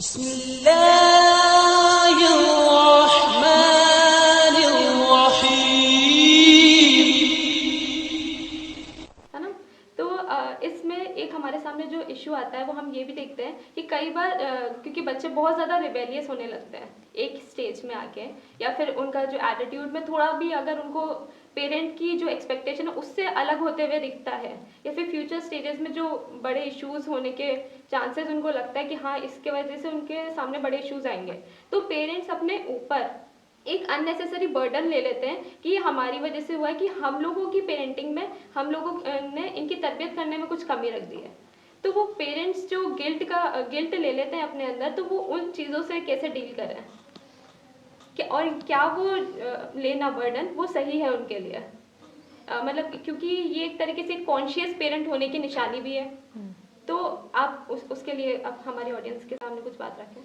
है ना। तो इसमें एक हमारे सामने जो इश्यू आता है वो हम ये भी देखते हैं कि कई बार क्योंकि बच्चे बहुत ज़्यादा रिबेलियस होने लगते हैं एक स्टेज में आके, या फिर उनका जो एटीट्यूड में थोड़ा भी अगर उनको पेरेंट की जो एक्सपेक्टेशन है उससे अलग होते हुए दिखता है, या फिर फ्यूचर स्टेजेस में जो बड़े इश्यूज होने के चांसेस उनको लगता है कि हाँ इसके वजह से उनके सामने बड़े इश्यूज आएंगे, तो पेरेंट्स अपने ऊपर एक अननेसेसरी बर्डन ले लेते हैं कि ये हमारी वजह से हुआ है, कि हम लोगों की पेरेंटिंग में हम लोगों ने इनकी तरबियत करने में कुछ कमी रख दी है। तो वो पेरेंट्स जो गिल्ट ले लेते हैं अपने अंदर, तो वो उन चीज़ों से कैसे डील करें कि, और क्या वो लेना बर्डन वो सही है उनके लिए, मतलब क्योंकि ये एक तरीके से कॉन्शियस पेरेंट होने की निशानी भी है। तो आप उसके लिए आप हमारी ऑडियंस के सामने कुछ बात रखें।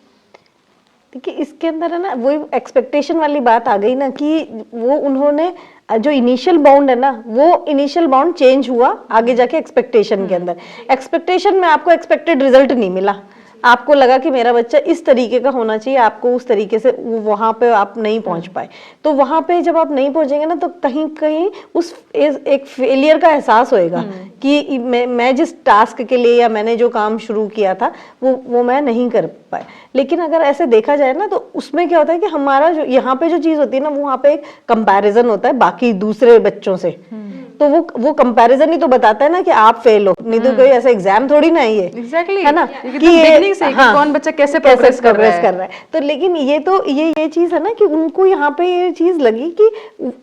देखिए इसके अंदर है ना वो एक्सपेक्टेशन वाली बात आ गई ना कि वो उन्होंने जो इनिशियल बाउंड है ना वो इनिशियल बाउंड चेंज हुआ आगे जाके एक्सपेक्टेशन के अंदर। एक्सपेक्टेशन में आपको एक्सपेक्टेड रिजल्ट नहीं मिला, आपको लगा कि मेरा बच्चा इस तरीके का होना चाहिए, आपको उस तरीके से वहां पे आप नहीं पहुंच पाए। तो वहां पे जब आप नहीं पहुंचेंगे ना तो कहीं कहीं उस एक फेलियर का एहसास होएगा कि मैं जिस टास्क के लिए या मैंने जो काम शुरू किया था वो मैं नहीं कर पाए। लेकिन अगर ऐसे देखा जाए ना तो उसमें क्या होता है कि हमारा जो यहाँ पे जो चीज होती है ना वो वहाँ पे एक कंपैरिजन होता है बाकी दूसरे बच्चों से। तो वो कंपैरिजन ही तो बताता है ना कि आप फेल हो, नहीं तो कोई ऐसा एग्जाम थोड़ी ना है ये। Exactly. है ना कि हाँ, कौन बच्चा कैसे प्रोग्रेस कर रहा है। तो लेकिन ये चीज है ना कि उनको यहाँ पे ये चीज लगी कि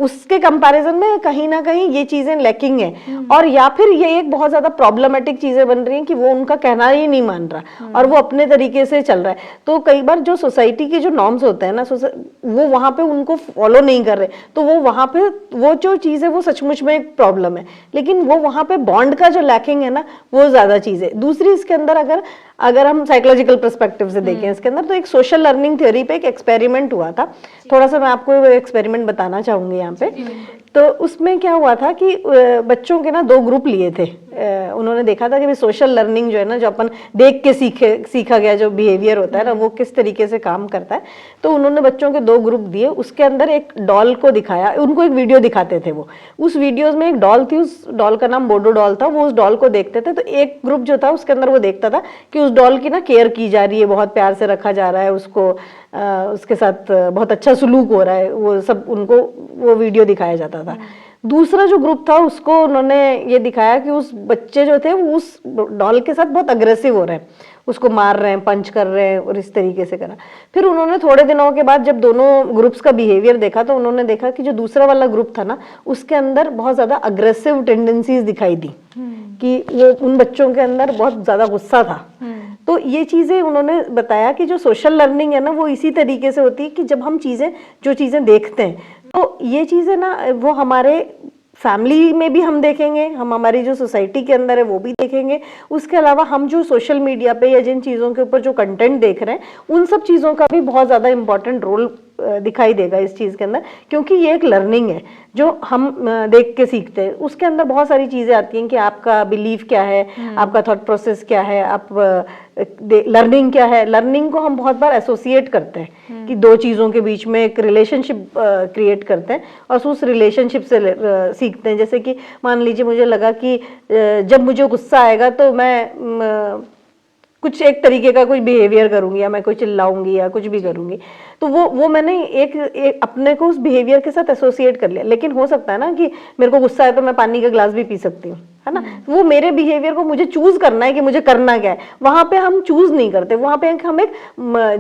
उसके कंपैरिजन में कहीं ना कहीं ये चीजें लैकिंग है, और या फिर ये एक बहुत ज्यादा प्रॉब्लमेटिक चीजें बन रही हैं कि वो उनका कहना ही नहीं मान रहा और वो अपने तरीके से चल रहा है। तो कई बार जो सोसाइटी के जो नॉर्म्स होते हैं ना वो वहां पे उनको फॉलो नहीं कर रहे, तो वो वहां पे वो जो चीज है वो सचमुच में एक प्रॉब्लम है। लेकिन वो वहां पे बॉन्ड का जो लैकिंग है ना वो ज्यादा चीज है। दूसरी इसके अंदर अगर हम साइकोलॉजिकल पर्सपेक्टिव से देखें इसके अंदर, तो एक सोशल लर्निंग थ्योरी पे एक एक्सपेरिमेंट हुआ था। थोड़ा सा मैं आपको एक्सपेरिमेंट बताना चाहूंगी यहाँ पे। तो उसमें क्या हुआ था कि बच्चों के ना 2 ग्रुप लिए थे। उन्होंने देखा था कि सोशल लर्निंग जो है ना, जो अपन देख के सीखा गया जो बिहेवियर होता है ना वो किस तरीके से काम करता है। तो उन्होंने बच्चों के 2 ग्रुप दिए, उसके अंदर एक डॉल को दिखाया, उनको एक वीडियो दिखाते थे। वो उस वीडियोस में एक डॉल थी, उस डॉल का नाम बोडो डॉल था। वो उस डॉल को देखते थे, तो एक ग्रुप जो था उसके अंदर वो देखता था कि उस डॉल की ना केयर की जा रही है, बहुत प्यार से रखा जा रहा है उसको, उसके साथ बहुत अच्छा सलूक हो रहा है, वो सब उनको वो वीडियो दिखाया जाता था। दूसरा जो ग्रुप था उसको उन्होंने ये दिखाया कि उस बच्चे जो थे वो उस डॉल के साथ बहुत अग्रेसिव हो रहे हैं, उसको मार रहे हैं, पंच कर रहे हैं और इस तरीके से करा। फिर उन्होंने थोड़े दिनों के बाद जब दोनों ग्रुप्स का बिहेवियर देखा तो उन्होंने देखा कि जो दूसरा वाला ग्रुप था ना उसके अंदर बहुत ज्यादा अग्रेसिव टेंडेंसीज दिखाई दी, कि वो उन बच्चों के अंदर बहुत ज्यादा गुस्सा था। तो ये चीजें उन्होंने बताया कि जो सोशल लर्निंग है ना वो इसी तरीके से होती है कि जब हम जो चीजें देखते हैं तो ये चीजें ना वो हमारे फैमिली में भी हम देखेंगे, हम हमारी जो सोसाइटी के अंदर है वो भी देखेंगे। उसके अलावा हम जो सोशल मीडिया पे या जिन चीज़ों के ऊपर जो कंटेंट देख रहे हैं उन सब चीज़ों का भी बहुत ज़्यादा इंपॉर्टेंट रोल दिखाई देगा इस चीज़ के अंदर, क्योंकि ये एक लर्निंग है जो हम देख के सीखते हैं। उसके अंदर बहुत सारी चीज़ें आती हैं कि आपका बिलीफ क्या है, आपका थॉट प्रोसेस क्या है, आप लर्निंग क्या है। लर्निंग को हम बहुत बार एसोसिएट करते हैं कि 2 चीज़ों के बीच में एक रिलेशनशिप क्रिएट करते हैं और उस रिलेशनशिप से सीखते हैं। जैसे कि मान लीजिए मुझे लगा कि जब मुझे गुस्सा आएगा तो मैं कुछ एक तरीके का कोई बिहेवियर करूंगी या मैं कोई चिल्लाऊंगी या कुछ भी करूंगी, तो वो मैंने एक अपने को उस बिहेवियर के साथ एसोसिएट कर लिया। लेकिन हो सकता है ना कि मेरे को गुस्सा है तो मैं पानी का ग्लास भी पी सकती हूँ, है ना। वो मेरे बिहेवियर को मुझे चूज करना है कि मुझे करना क्या है। वहां पे हम चूज नहीं करते, वहां पे हम एक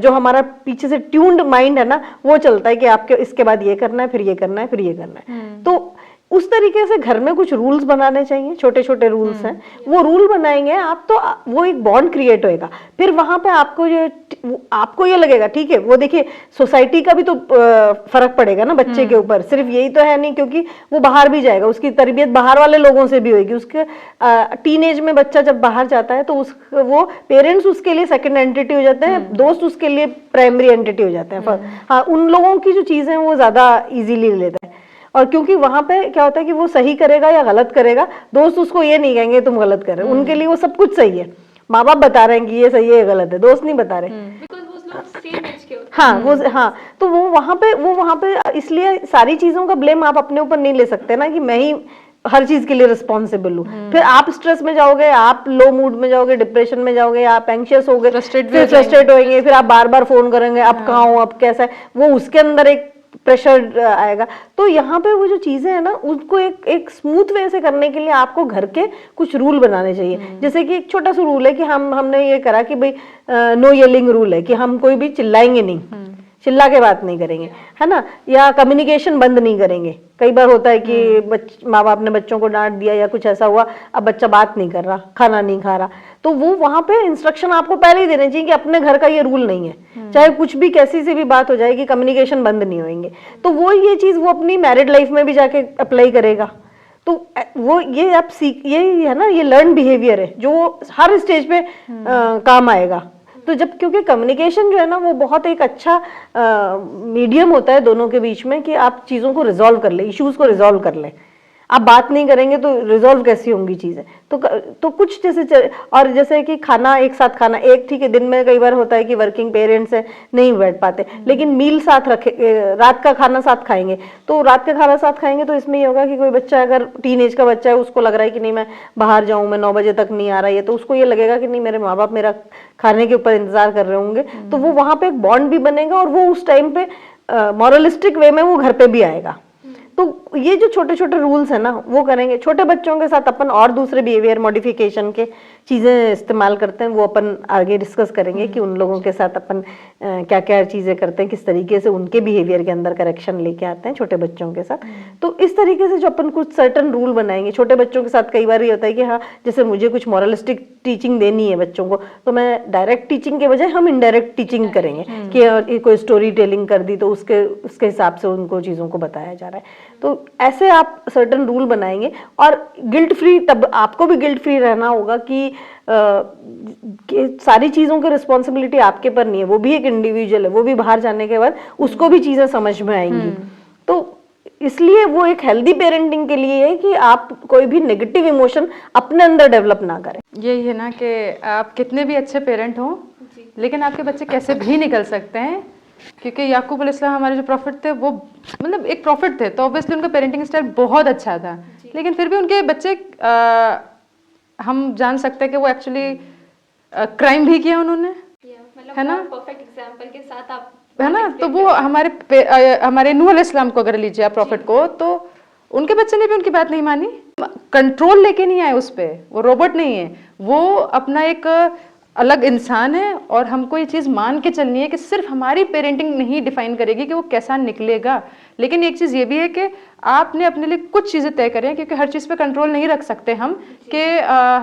जो हमारा पीछे से ट्यून्ड माइंड है ना वो चलता है कि आपके इसके बाद ये करना है, फिर ये करना है, फिर ये करना है। तो उस तरीके से घर में कुछ रूल्स बनाने चाहिए, छोटे छोटे रूल्स हैं, वो रूल बनाएंगे आप तो वो एक बॉन्ड क्रिएट होएगा। फिर वहां पे आपको ये लगेगा ठीक है। वो देखिए सोसाइटी का भी तो फर्क पड़ेगा ना बच्चे के ऊपर, सिर्फ यही तो है नहीं, क्योंकि वो बाहर भी जाएगा, उसकी तरबियत बाहर वाले लोगों से भी होगी। उसके टीनेज में बच्चा जब बाहर जाता है तो वो पेरेंट्स उसके लिए सेकेंड एंटिटी हो जाते हैं, दोस्त उसके लिए प्राइमरी एंटिटी हो जाते हैं। हाँ, उन लोगों की जो चीजें वो ज्यादा इजीली लेता है। और क्योंकि वहां पे क्या होता है कि वो सही करेगा या गलत करेगा, दोस्त उसको ये नहीं कहेंगे तुम गलत कर रहे हो, उनके लिए वो सब कुछ सही है। माँ बाप बता रहे हैं कि ये सही है ये गलत है, दोस्त नहीं बता रहे। सेम एज के होते हाँ वो हाँ, तो वो वहां पे इसलिए सारी चीजों का ब्लेम आप अपने ऊपर नहीं ले सकते ना कि मैं ही हर चीज के लिए रिस्पॉन्सिबल हूँ। फिर आप स्ट्रेस में जाओगे, आप लो मूड में जाओगे, डिप्रेशन में जाओगे, आप एंशियस हो गए, फिर फ्रस्ट्रेट होंगे, फिर आप बार बार फोन करेंगे, अब कहाँ हो, अब कैसा है, वो उसके अंदर एक प्रेशर आएगा। तो यहाँ पे वो जो चीजें हैं ना, उसको एक स्मूथ वे से करने के लिए आपको घर के कुछ रूल बनाने चाहिए। जैसे कि एक छोटा सा रूल है कि हमने ये करा कि भाई नो येलिंग रूल है कि हम कोई भी चिल्लाएंगे नहीं, चिल्ला के बात नहीं करेंगे, है ना, या कम्युनिकेशन बंद नहीं करेंगे। कई बार होता है कि माँ बाप ने बच्चों को डांट दिया या कुछ ऐसा हुआ, अब बच्चा बात नहीं कर रहा, खाना नहीं खा रहा, तो वो वहां पे इंस्ट्रक्शन आपको पहले ही देने चाहिए कि अपने घर का ये रूल नहीं है, चाहे कुछ भी कैसी सी भी बात हो जाएगी, कम्युनिकेशन बंद नहीं होंगे। तो वो ये चीज वो अपनी मैरिड लाइफ में भी जाके अप्लाई करेगा। तो वो ये आप सीख, ये है ना, ये लर्न बिहेवियर है जो हर स्टेज पे काम आएगा। तो जब, क्योंकि कम्युनिकेशन जो है ना वो बहुत एक अच्छा मीडियम होता है दोनों के बीच में कि आप चीज़ों को रिजॉल्व कर ले, इश्यूज को रिजॉल्व कर ले। आप बात नहीं करेंगे तो रिजॉल्व कैसी होंगी चीजें। तो कुछ जैसे और जैसे कि खाना एक साथ खाना, एक ठीक है, दिन में कई बार होता है कि वर्किंग पेरेंट्स है नहीं बैठ पाते, लेकिन मील साथ रखे, रात का खाना साथ खाएंगे। तो रात का खाना साथ खाएंगे तो इसमें ये होगा कि कोई बच्चा अगर टीनेज का बच्चा है, उसको लग रहा है कि नहीं मैं बाहर जाऊं, मैं 9 बजे तक नहीं आ रहा है, तो उसको ये लगेगा कि नहीं मेरे माँ बाप मेरा खाने के ऊपर इंतजार कर रहे होंगे। तो वो वहां पे एक बॉन्ड भी बनेगा और वो उस टाइम पे मॉरलिस्टिक वे में वो घर पे भी आएगा। तो ये जो छोटे छोटे रूल्स है ना वो करेंगे। छोटे बच्चों के साथ अपन और दूसरे बिहेवियर मॉडिफिकेशन के चीजें इस्तेमाल करते हैं, वो अपन आगे डिस्कस करेंगे कि उन लोगों के साथ अपन क्या क्या चीजें करते हैं, किस तरीके से उनके बिहेवियर के अंदर करेक्शन लेके आते हैं छोटे बच्चों के साथ। तो इस तरीके से जो अपन कुछ सर्टन रूल बनाएंगे छोटे बच्चों के साथ, कई बार ये होता है कि हाँ जैसे मुझे कुछ मॉरलिस्टिक टीचिंग देनी है बच्चों को, तो मैं डायरेक्ट टीचिंग के बजाय हम इनडायरेक्ट टीचिंग करेंगे कि कोई स्टोरी टेलिंग कर दी तो उसके हिसाब से उनको चीजों को बताया जा रहा है। तो ऐसे आप सर्टन रूल बनाएंगे और गिल्ट फ्री, तब आपको भी गिल्ट फ्री रहना होगा कि सारी चीजों की रिस्पॉन्सिबिलिटी आपके पर नहीं है, वो भी एक इंडिविजुअल है, वो भी बाहर जाने के बाद उसको भी चीजें समझ में आएंगी। तो इसलिए वो एक हेल्दी पेरेंटिंग के लिए है कि आप कोई भी नेगेटिव इमोशन अपने अंदर डेवलप ना करें। यही है ना कि आप कितने भी अच्छे पेरेंट हो, लेकिन आपके बच्चे कैसे भी निकल सकते हैं, क्योंकि याकूब अलैहिस्सलाम हमारे जो प्रॉफिट थे वो मतलब एक प्रॉफिट थे, तो ऑब्वियसली उनका पेरेंटिंग स्टाइल बहुत अच्छा था, लेकिन फिर भी उनके बच्चे हम जान सकते हैं कि वो एक्चुअली क्राइम भी किया उन्होंने, है ना, परफेक्ट एग्जांपल के साथ आप, है ना। तो वो हमारे नूह अलैहिस्सलाम को अगर लीजिए आप प्रॉफिट को, तो उनके बच्चे ने भी उनकी बात नहीं मानी, कंट्रोल लेके नहीं आए उस पे, वो रोबोट नहीं है, वो अपना एक अलग इंसान है। और हमको ये चीज़ मान के चलनी है कि सिर्फ हमारी पेरेंटिंग नहीं डिफाइन करेगी कि वो कैसा निकलेगा, लेकिन एक चीज़ ये भी है कि आपने अपने लिए कुछ चीज़ें तय करें, क्योंकि हर चीज़ पे कंट्रोल नहीं रख सकते हम कि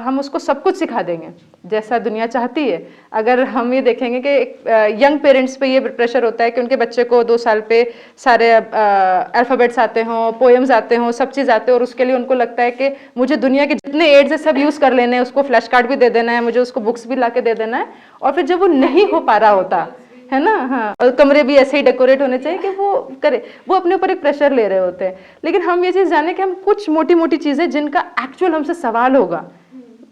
हम उसको सब कुछ सिखा देंगे जैसा दुनिया चाहती है। अगर हम ये देखेंगे कि यंग पेरेंट्स पे ये प्रेशर होता है कि उनके बच्चे को 2 साल पे सारे अल्फ़ाबेट्स आते हों, पोएम्स आते हों, सब चीज़ आते हो, और उसके लिए उनको लगता है कि मुझे दुनिया के जितने एड्स है सब यूज़ कर लेने हैं, उसको फ्लैश कार्ड भी दे देना है, मुझे उसको बुक्स भी ला के दे देना है। और फिर जब वो नहीं हो पा रहा होता है ना, हाँ, और कमरे भी ऐसे ही डेकोरेट होने चाहिए कि वो करे, वो अपने ऊपर एक प्रेशर ले रहे होते हैं। लेकिन हम ये चीज़ जाने कि हम कुछ मोटी मोटी चीज़ें जिनका एक्चुअल हमसे सवाल होगा,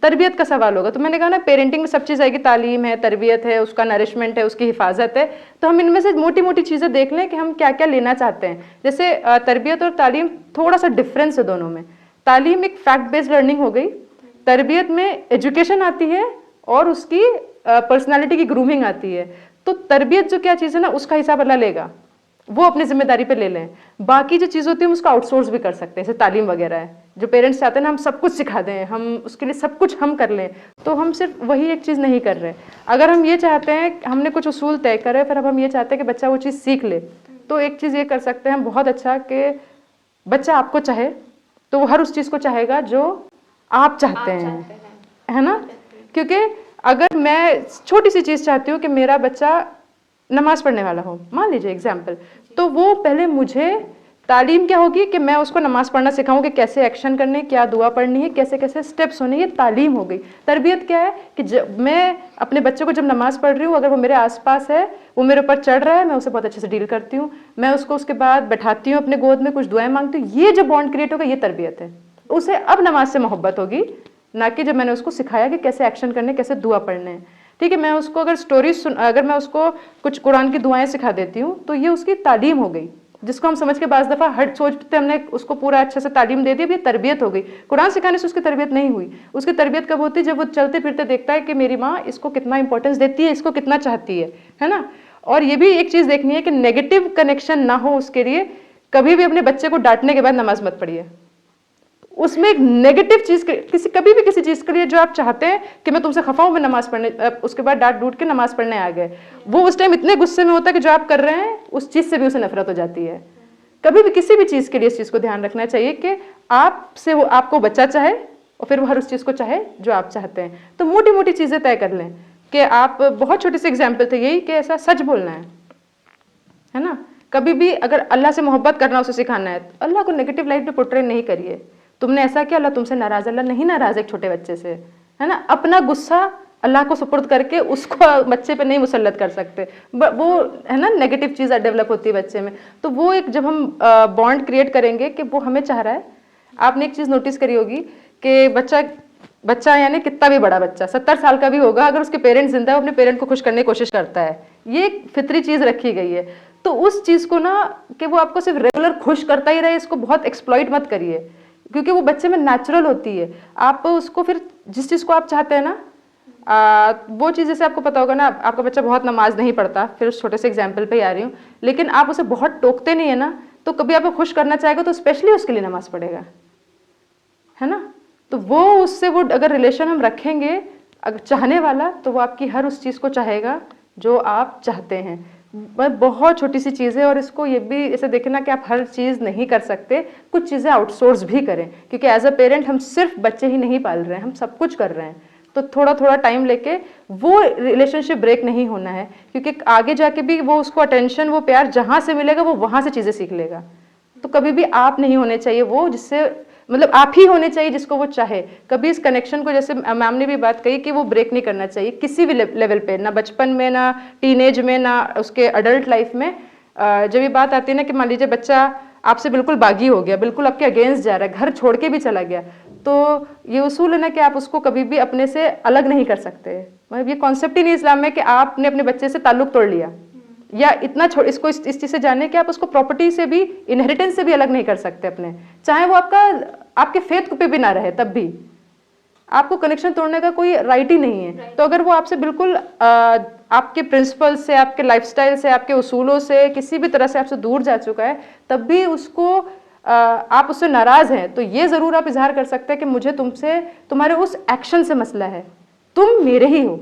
तरबियत का सवाल होगा। तो मैंने कहा ना, पेरेंटिंग में सब चीज़ आएगी, तालीम है, तरबियत है, उसका नरिशमेंट है, उसकी हिफाजत है। तो हम इनमें से मोटी मोटी चीज़ें देख लें कि हम क्या क्या लेना चाहते हैं। जैसे तरबियत और तालीम थोड़ा सा डिफरेंस है दोनों में। तालीम एक फैक्ट बेस्ड लर्निंग हो गई, तरबियत में एजुकेशन आती है और उसकी पर्सनालिटी की ग्रूमिंग आती है। तो तरबियत जो क्या चीज़ है ना, उसका हिसाब अल्लाह लेगा, वो अपनी जिम्मेदारी पे ले लें। बाकी जो चीज़ होती है हम उसको आउटसोर्स भी कर सकते हैं, जैसे तालीम वगैरह है, जो पेरेंट्स चाहते हैं ना हम सब कुछ सिखा दें, हम उसके लिए सब कुछ हम कर लें, तो हम सिर्फ वही एक चीज़ नहीं कर रहे। अगर हम ये चाहते हैं, हमने कुछ उसूल तय करे, फिर अब हम ये चाहते हैं कि बच्चा वो चीज़ सीख ले, तो एक चीज़ ये कर सकते हैं हम बहुत अच्छा कि बच्चा आपको चाहे तो वो हर उस चीज़ को चाहेगा जो आप चाहते हैं, है ना। क्योंकि अगर मैं छोटी सी चीज़ चाहती हूँ कि मेरा बच्चा नमाज पढ़ने वाला हो, मान लीजिए एग्जाम्पल, तो वो पहले मुझे तालीम क्या होगी कि मैं उसको नमाज पढ़ना सिखाऊं कि कैसे एक्शन करने, क्या दुआ पढ़नी है, कैसे कैसे स्टेप्स होने, ये तालीम हो गई। तरबियत क्या है कि जब मैं अपने बच्चे को जब नमाज पढ़ रही हूँ, अगर वो मेरे आसपास है, वो मेरे ऊपर चढ़ रहा है, मैं उसे बहुत अच्छे से डील करती हूँ, मैं उसको उसके बाद बैठाती हूँ अपने गोद में, कुछ दुआएं मांगती हूँ, ये जो बॉन्ड क्रिएट होगा ये तरबियत है। उसे अब नमाज से मोहब्बत होगी, ना कि जब मैंने उसको सिखाया कि कैसे एक्शन करने, कैसे दुआ पढ़ने हैं। ठीक है, मैं उसको अगर मैं उसको कुछ कुरान की दुआएं सिखा देती हूँ तो ये उसकी तालीम हो गई, जिसको हम समझ के बाज़ दफ़ा हट सोचते हमने उसको पूरा अच्छे से तालीम दे दी, अब ये तरबियत हो गई। कुरान सिखाने से उसकी तरबियत नहीं हुई। उसकी तरबियत कब होती है? जब वो चलते फिरते देखता है कि मेरी माँ इसको कितना इंपॉर्टेंस देती है, इसको कितना चाहती है ना। और ये भी एक चीज़ देखनी है कि नेगेटिव कनेक्शन ना हो उसके लिए। कभी भी अपने बच्चे को डांटने के बाद नमाज मत पढ़िए, उसमें एक नेगेटिव चीज कभी भी किसी चीज के लिए जो आप चाहते हैं कि मैं तुमसे खफा हूं, मैं नमाज पढ़ने, उसके बाद डांट डूट के नमाज पढ़ने आ गए, वो उस टाइम इतने गुस्से में होता है कि जो आप कर रहे हैं उस चीज से भी उसे नफरत हो जाती है। कभी भी किसी भी चीज के लिए इस चीज को ध्यान रखना चाहिए कि आपसे वो आपको बच्चा चाहे और फिर वो हर उस चीज को चाहे जो आप चाहते हैं। तो मोटी मोटी चीजें तय कर लें कि आप, बहुत छोटे से एग्जाम्पल थे यही कि ऐसा सच बोलना है ना। कभी भी अगर अल्लाह से मोहब्बत करना उसे सिखाना है, अल्लाह को नेगेटिव लाइफ में पोर्ट्रे नहीं करिए। तुमने ऐसा किया, अल्लाह तुमसे नाराज, अल्लाह नहीं नाराज एक छोटे बच्चे से, है ना। अपना गुस्सा अल्लाह को सुपुर्द करके उसको बच्चे पे नहीं मुसल्लत कर सकते, वो है ना नेगेटिव चीज़ डेवलप होती है बच्चे में। तो वो एक जब हम बॉन्ड क्रिएट करेंगे कि वो हमें चाह रहा है। आपने एक चीज़ नोटिस करी होगी कि बच्चा यानी कितना भी बड़ा बच्चा 70 साल का भी होगा, अगर उसके पेरेंट्स जिंदा है वो अपने पेरेंट को खुश करने की कोशिश करता है। ये एक फितरी चीज़ रखी गई है। तो उस चीज़ को ना कि वो आपको सिर्फ रेगुलर खुश करता ही रहे, इसको बहुत एक्सप्लॉइट मत करिए, क्योंकि वो बच्चे में नेचुरल होती है। आप उसको फिर जिस चीज़ को आप चाहते हैं ना, वो चीज़, जैसे आपको पता होगा ना, आपका बच्चा बहुत नमाज नहीं पढ़ता, फिर उस छोटे से एग्जाम्पल पे ही आ रही हूँ, लेकिन आप उसे बहुत टोकते नहीं है ना, तो कभी आपको खुश करना चाहेगा तो स्पेशली उसके लिए नमाज पढ़ेगा, है ना। तो वो उससे वो अगर रिलेशन हम रखेंगे अगर चाहने वाला, तो वो आपकी हर उस चीज़ को चाहेगा जो आप चाहते हैं। बहुत छोटी सी चीज़ है, और इसको ये भी इसे देखना कि आप हर चीज़ नहीं कर सकते, कुछ चीज़ें आउटसोर्स भी करें, क्योंकि एज अ पेरेंट हम सिर्फ बच्चे ही नहीं पाल रहे हैं, हम सब कुछ कर रहे हैं। तो थोड़ा थोड़ा टाइम लेके वो रिलेशनशिप ब्रेक नहीं होना है, क्योंकि आगे जाके भी वो उसको अटेंशन, वो प्यार जहाँ से मिलेगा वो वहाँ से चीज़ें सीख लेगा। तो कभी भी आप नहीं होने चाहिए वो, जिससे मतलब आप ही होने चाहिए जिसको वो चाहे। कभी इस कनेक्शन को, जैसे मैम ने भी बात कही कि वो ब्रेक नहीं करना चाहिए किसी भी लेवल पे, ना बचपन में, ना टीनेज में, ना उसके अडल्ट लाइफ में। जब ये बात आती है ना कि मान लीजिए बच्चा आपसे बिल्कुल बागी हो गया, बिल्कुल आपके अगेंस्ट जा रहा है, घर छोड़ के भी चला गया, तो ये उसूल है ना कि आप उसको कभी भी अपने से अलग नहीं कर सकते। मतलब ये कॉन्सेप्ट ही नहीं इस्लाम में कि आपने अपने बच्चे से ताल्लुक तोड़ लिया, या इतना इसको इस चीज़ से जाने कि आप उसको प्रॉपर्टी से भी, इनहेरिटेंस से भी अलग नहीं कर सकते अपने, चाहे वो आपके फेथ पे भी ना रहे, तब भी आपको कनेक्शन तोड़ने का कोई राइट ही नहीं है। तो अगर वो आपसे बिल्कुल आपके प्रिंसिपल से, आपके लाइफस्टाइल से, आपके उसूलों से किसी भी तरह से आपसे दूर जा चुका है, तब भी उसको आप उससे नाराज हैं, तो ये ज़रूर आप इजहार कर सकते हैं कि मुझे तुमसे, तुम्हारे उस एक्शन से मसला है, तुम मेरे ही हो।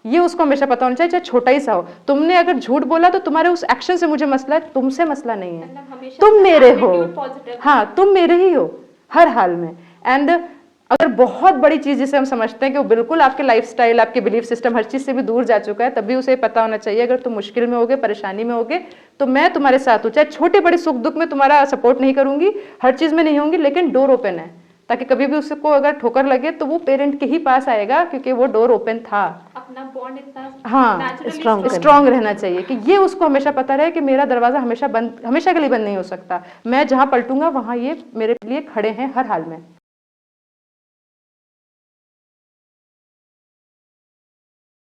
ये उसको हमेशा पता होना चाहिए, चाहे छोटा ही सा हो। तुमने अगर झूठ बोला तो तुम्हारे उस एक्शन से मुझे मसला है, तुमसे मसला नहीं है, तुम मेरे हो, हाँ तुम मेरे ही हो हर हाल में। एंड अगर बहुत बड़ी चीज़ जिसे हम समझते हैं कि वो बिल्कुल आपके लाइफस्टाइल, आपके बिलीफ सिस्टम, हर चीज़ से भी दूर जा चुका है, तब भी उसे पता होना चाहिए अगर तुम मुश्किल में होगे, परेशानी में होगे, तो मैं तुम्हारे साथ हूँ। चाहे छोटे बड़े सुख दुख में तुम्हारा सपोर्ट नहीं करूंगी, हर चीज़ में नहीं होंगी, लेकिन डोर ओपन है, ताकि कभी भी उसको अगर ठोकर लगे तो वो पेरेंट के ही पास आएगा, क्योंकि वो डोर ओपन था। अपना बॉन्ड इतना हाँ स्ट्रॉन्ग रहना चाहिए कि ये उसको हमेशा पता रहे कि मेरा दरवाजा हमेशा के लिए बंद नहीं हो सकता, मैं जहाँ पलटूंगा वहाँ ये मेरे लिए खड़े हैं हर हाल में।